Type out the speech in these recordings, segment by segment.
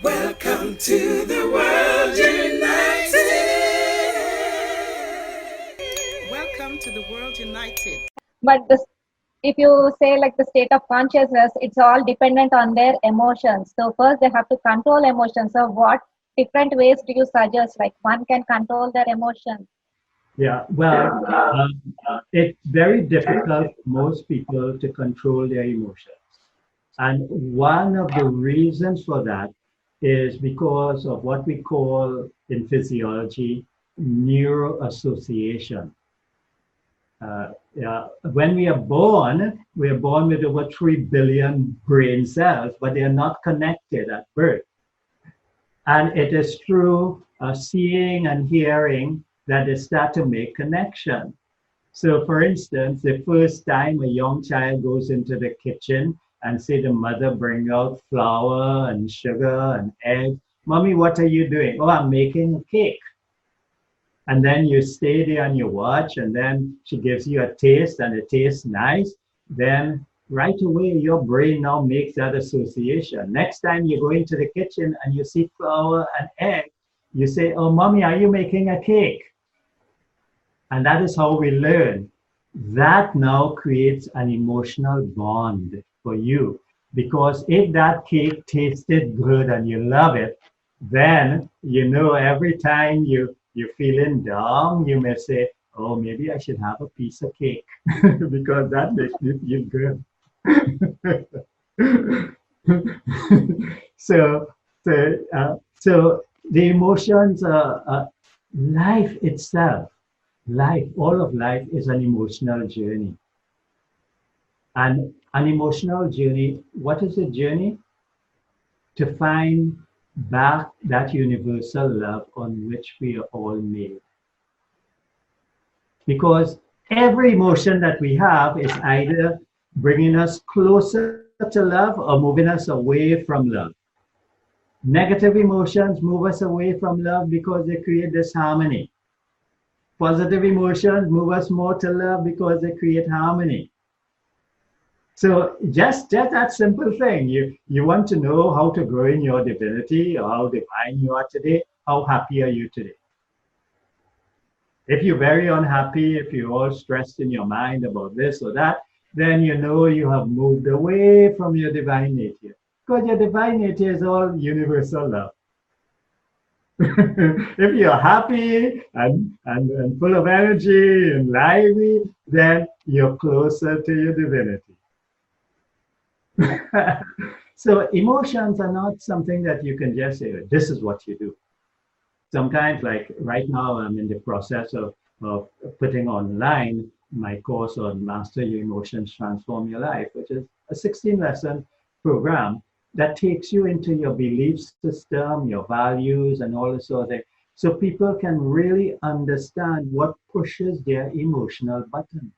Welcome to the world united. Welcome to the world united. But this, if you say like the state of consciousness, it's all dependent on their emotions. So first they have to control emotions. So what different ways do you suggest? Like one can control their emotions. Yeah, well, it's very difficult for most people to control their emotions. And one of the reasons for that is because of what we call in physiology neuroassociation. Yeah, when we are born with over 3 billion brain cells, but they are not connected at birth. And it is through seeing and hearing that they start to make connection. So for instance, the first time a young child goes into the kitchen and say the mother bring out flour and sugar and eggs, Mommy, what are you doing? Oh, I'm making a cake. And then you stay there and you watch, and then she gives you a taste and it tastes nice. Then right away, your brain now makes that association. Next time you go into the kitchen and you see flour and egg, you say, oh, Mommy, are you making a cake? And that is how we learn. That now creates an emotional bond for you. Because if that cake tasted good and you love it, then you know every time you're feeling down, you may say, oh, maybe I should have a piece of cake because that makes me feel good. so, so the emotions, life itself, all of life is an emotional journey. And an emotional journey, what is a journey? To find back that universal love on which we are all made. Because every emotion that we have is either bringing us closer to love or moving us away from love. Negative emotions move us away from love because they create disharmony. Positive emotions move us more to love because they create harmony. So just that simple thing. You want to know how to grow in your divinity or how divine you are today. How happy are you today? If you're very unhappy, if you're all stressed in your mind about this or that, then you know you have moved away from your divine nature. Because your divine nature is all universal love. If you're happy and full of energy and lively, then you're closer to your divinity. So emotions are not something that you can just say, this is what you do. Sometimes, like right now, I'm in the process of putting online my course on Master Your Emotions, Transform Your Life, which is a 16-lesson program that takes you into your belief system, your values, and all this sort of thing. So people can really understand what pushes their emotional buttons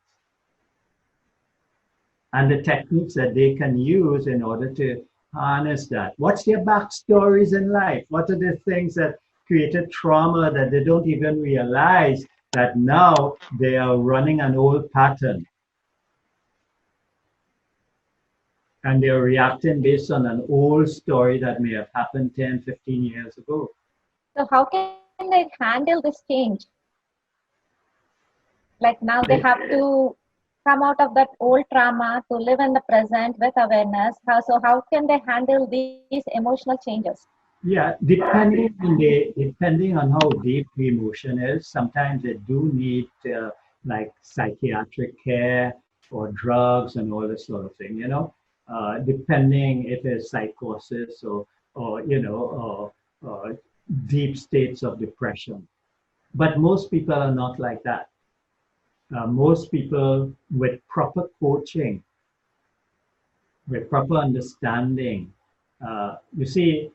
and the techniques that they can use in order to harness that. What's their backstories in life? What are the things that created trauma that they don't even realize that now they are running an old pattern? And they're reacting based on an old story that may have happened 10, 15 years ago. So how can they handle this change? Like now they have to come out of that old trauma to live in the present with awareness. How can they handle these emotional changes? Yeah, depending on how deep the emotion is, sometimes they do need like psychiatric care or drugs and all this sort of thing, you know, depending if it's psychosis or you know, or deep states of depression. But most people are not like that. Most people with proper coaching, with proper understanding, you see,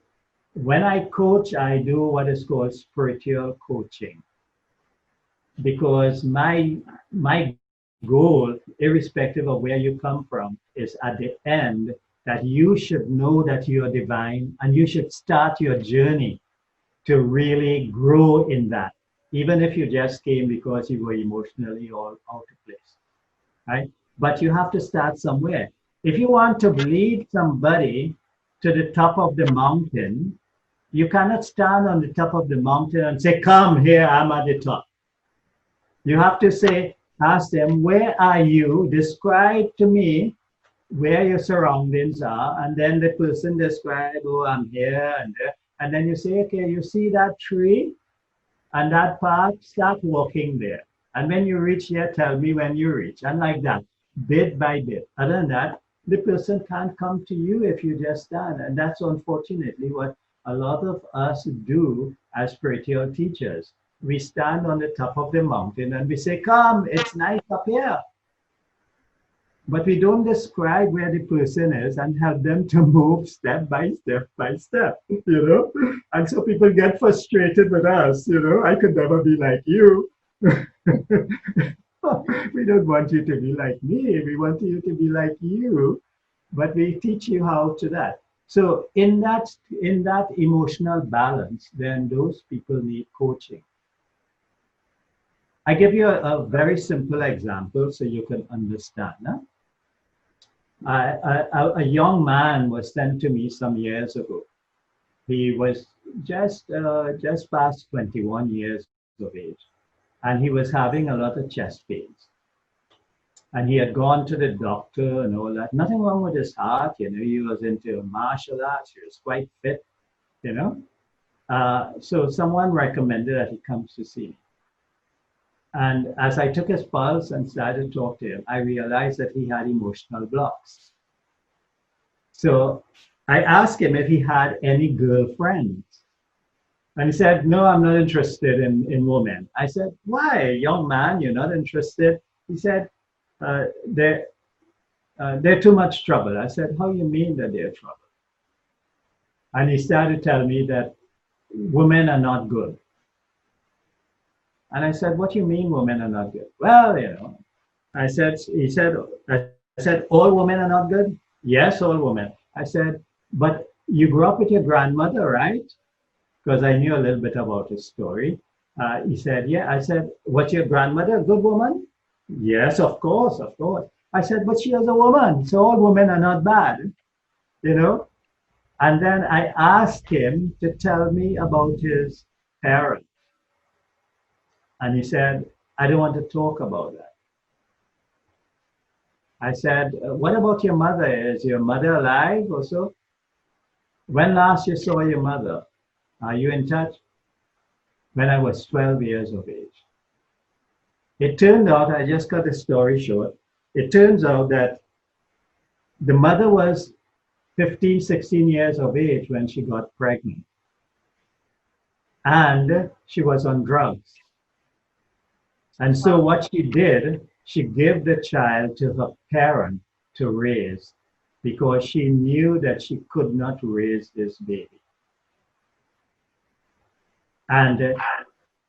when I coach, I do what is called spiritual coaching, because my goal, irrespective of where you come from, is at the end that you should know that you are divine and you should start your journey to really grow in that, even if you just came because you were emotionally all out of place, right? But you have to start somewhere. If you want to lead somebody to the top of the mountain, You cannot stand on the top of the mountain and say, come here, I'm at the top. You have to say, ask them, where are you? Describe to me where your surroundings are. And then the person describe, oh, I'm here and there. And then you say, okay, you see that tree and that path, start walking there. And when you reach there, tell me when you reach. And like that, bit by bit. Other than that, the person can't come to you if you just stand. And that's unfortunately what a lot of us do as spiritual teachers. We stand on the top of the mountain and we say, come, it's nice up here. But we don't describe where the person is and help them to move step by step by step, you know? And so people get frustrated with us, you know? I could never be like you. We don't want you to be like me. We want you to be like you, but we teach you how to that. So in that emotional balance, then those people need coaching. I give you a very simple example so you can understand. Huh? A young man was sent to me some years ago. He was just past 21 years of age, and he was having a lot of chest pains. And he had gone to the doctor and all that. Nothing wrong with his heart, you know. He was into martial arts. He was quite fit, you know. So someone recommended that he comes to see me. And as I took his pulse and started to talk to him, I realized that he had emotional blocks. So I asked him if he had any girlfriends. And he said, no, I'm not interested in women. I said, why, young man, you're not interested? He said, they're too much trouble. I said, how do you mean that they're trouble? And he started telling me that women are not good. And I said, what do you mean women are not good? Well, you know, I said, all women are not good? Yes, all women. I said, but you grew up with your grandmother, right? Because I knew a little bit about his story. He said, yeah. I said, what's your grandmother, a good woman? Yes, of course, of course. I said, but she is a woman, so all women are not bad, you know? And then I asked him to tell me about his parents. And he said, I don't want to talk about that. I said, what about your mother? Is your mother alive or so? When last you saw your mother? Are you in touch? When I was 12 years of age. It turned out, I just cut the story short, it turns out that the mother was 15, 16 years of age when she got pregnant. And she was on drugs. And so what she did, she gave the child to her parent to raise because she knew that she could not raise this baby. And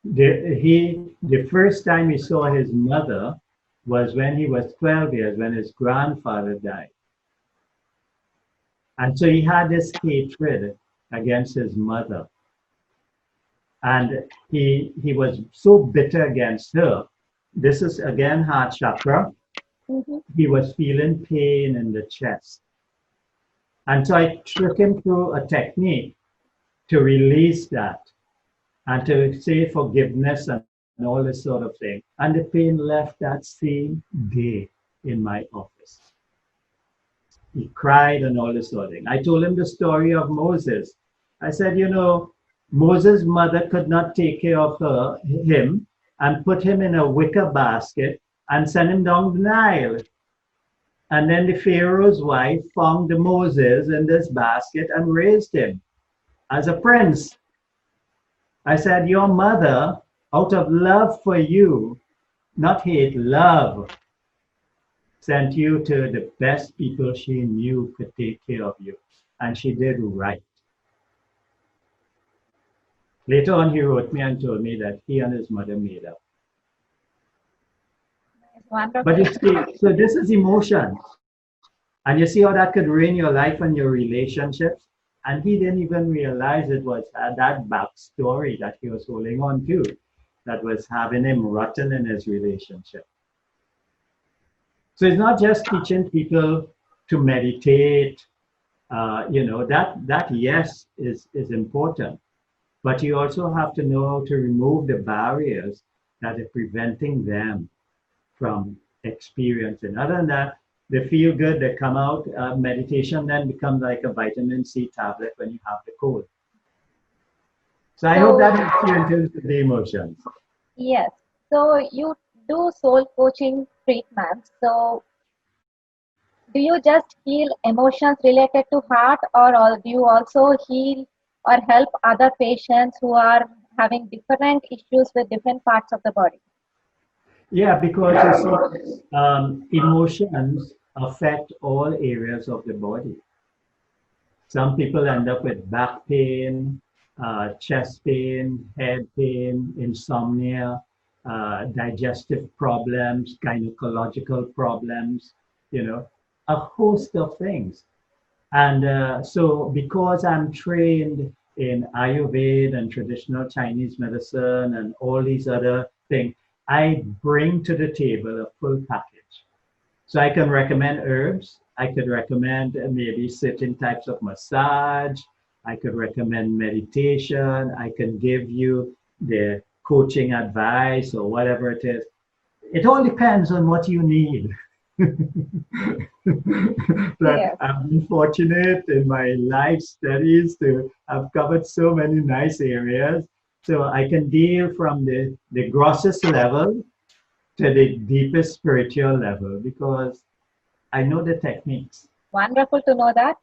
the first time he saw his mother was when he was 12 years, when his grandfather died. And so he had this hatred against his mother. And he was so bitter against her. This is again heart chakra. Mm-hmm. He was feeling pain in the chest. And so I took him through a technique to release that and to say forgiveness and all this sort of thing. And the pain left that same day in my office. He cried and all this sort of thing. I told him the story of Moses. I said, you know, Moses' mother could not take care of him and put him in a wicker basket and send him down the Nile. And then the Pharaoh's wife found the Moses in this basket and raised him as a prince. I said, your mother, out of love for you, not hate, love, sent you to the best people she knew could take care of you. And she did right. Later on, he wrote me and told me that he and his mother made up. Wonderful. But you see, so this is emotions. And you see how that could ruin your life and your relationships? And he didn't even realize it was that backstory that he was holding on to that was having him rotten in his relationship. So it's not just teaching people to meditate That yes is important. But you also have to know to remove the barriers that are preventing them from experiencing. Other than that, they feel good, they come out. Meditation then becomes like a vitamin C tablet when you have the cold. So I hope So, that helps you in terms of the emotions. yes. So you do soul coaching treatments. So do you just heal emotions related to heart, or do you also heal or help other patients who are having different issues with different parts of the body? Yeah, because you see, emotions affect all areas of the body. Some people end up with back pain, chest pain, head pain, insomnia, digestive problems, gynecological problems, a host of things. And so, because I'm trained in Ayurveda and traditional Chinese medicine and all these other things, I bring to the table a full package. So I can recommend herbs. I could recommend maybe certain types of massage. I could recommend meditation. I can give you the coaching advice or whatever it is. It all depends on what you need. But Yes. I've been fortunate in my life studies to have covered so many nice areas. So I can deal from the grossest level to the deepest spiritual level because I know the techniques. Wonderful to know that.